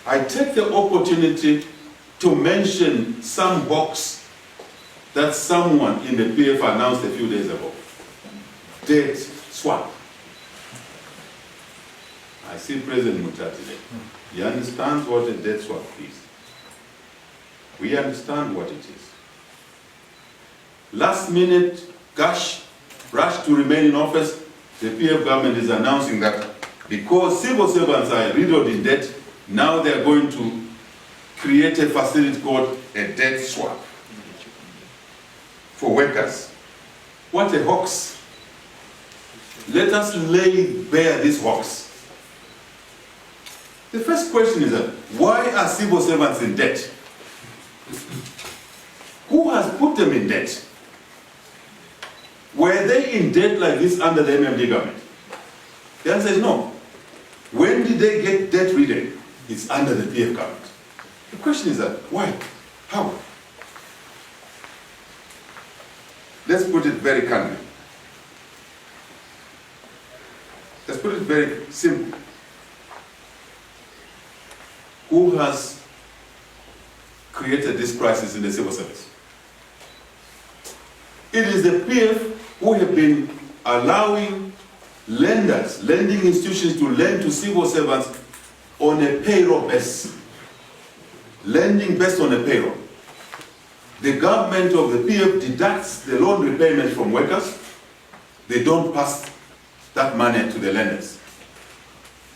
I take the opportunity to mention some box that someone in the PF announced a few days ago. Debt swap. I see President Mutati there. He understands what a debt swap is. We understand what it is. Last minute, rush to remain in office, the PF government is announcing that because civil servants are riddled in debt, now they are going to create a facility called a debt swap for workers. What a hoax. Let us lay bare this hoax. The first question is that, why are civil servants in debt? Who has put them in debt? Were they in debt like this under the MMD government? The answer is no. When did they get debt ridden? It's under the PF government. The question is that, why? How? Let's put it very candidly. Let's put it very simple. Who has created this crisis in the civil service? It is the PF who have been allowing lenders, lending institutions to lend to civil servants on a payroll basis. Lending based on a payroll. The government of the PF deducts the loan repayment from workers. They don't pass that money to the lenders.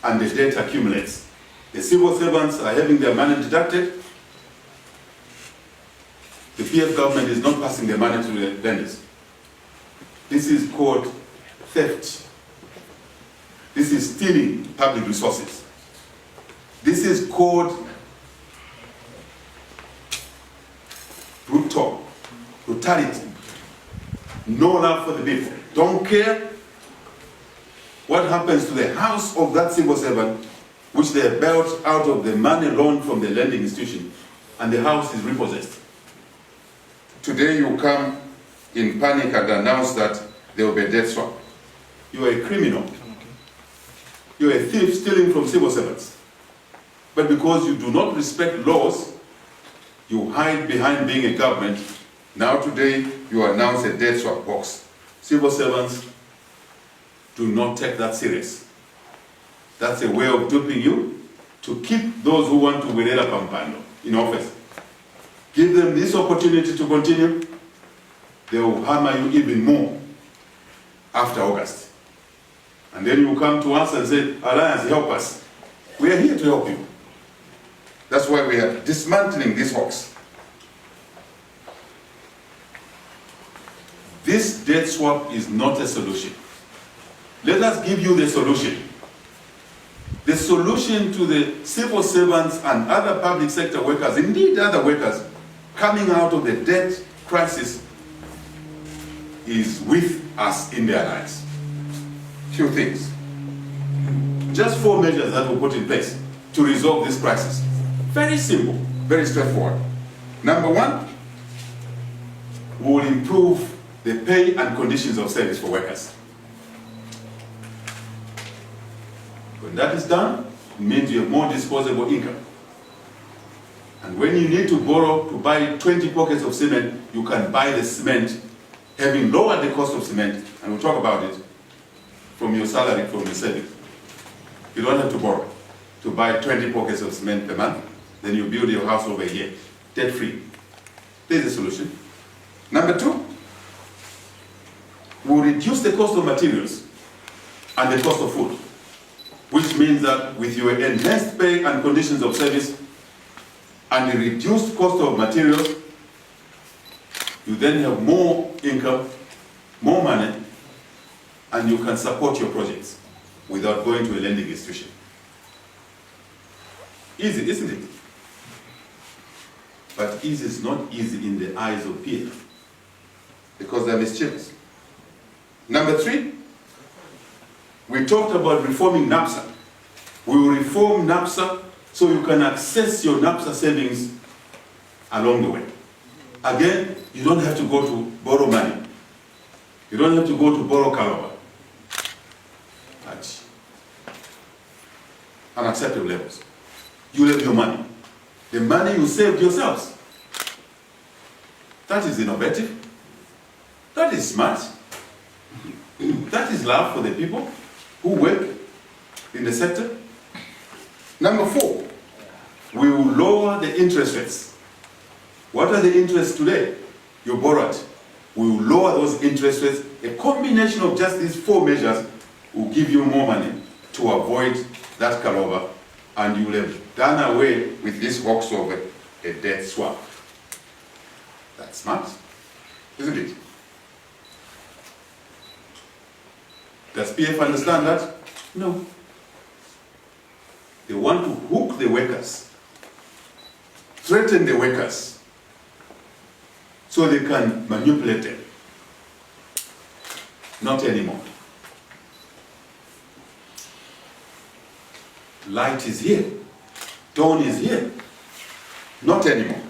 And the debt accumulates. The civil servants are having their money deducted. The PF government is not passing the money to the lenders. This is called theft. This is stealing public resources. This is called brutality. No love for the people. Don't care what happens to the house of that civil servant which they have built out of the money loaned from the lending institution, and the house is repossessed. Today you come in panic and announce that there will be a debt swap. You are a criminal. You are a thief stealing from civil servants. But because you do not respect laws, you hide behind being a government. Now today you announce a debt swap box. Civil servants do not take that serious. That's a way of duping you to keep those who want to Werera Pampano in office. Give them this opportunity to continue, they will hammer you even more after August. And then you come to us and say, Alliance, help us. We are here to help you. That's why we are dismantling this hoax. This debt swap is not a solution. Let us give you the solution. The solution to the civil servants and other public sector workers, indeed other workers, coming out of the debt crisis is with us in the Alliance. Few things. Just 4 measures that we put in place to resolve this crisis. Very simple, very straightforward. Number 1, we will improve the pay and conditions of service for workers. When that is done, it means you have more disposable income. And when you need to borrow to buy 20 pockets of cement, you can buy the cement, having lowered the cost of cement, and we'll talk about it, from your salary, from your savings. You don't have to borrow to buy 20 pockets of cement per month. Then you build your house over a year, debt-free. There's a solution. Number 2, we'll reduce the cost of materials and the cost of food, which means that with your enhanced pay and conditions of service and the reduced cost of materials, you then have more income, more money, and you can support your projects without going to a lending institution. Easy, isn't it? But easy is not easy in the eyes of PF because they're mischievous. Number 3, we talked about reforming NAPSA. We will reform NAPSA so you can access your NAPSA savings along the way. Again, you don't have to go to borrow money. You don't have to go to borrow Kalaba at unacceptable levels. you have your money. The money you saved yourselves. That is innovative. That is smart. That is love for the people who work in the sector. Number 4, we will lower the interest rates. What are the interests today? You borrowed. We will lower those interest rates. A combination of just these 4 measures will give you more money to avoid that carryover, and you will have done away with this hoax of a debt swap. That's smart, isn't it? Does PF understand that? No. They want to hook the workers, threaten the workers, so they can manipulate them. Not anymore. Light is here. Dawn is here. Not anymore.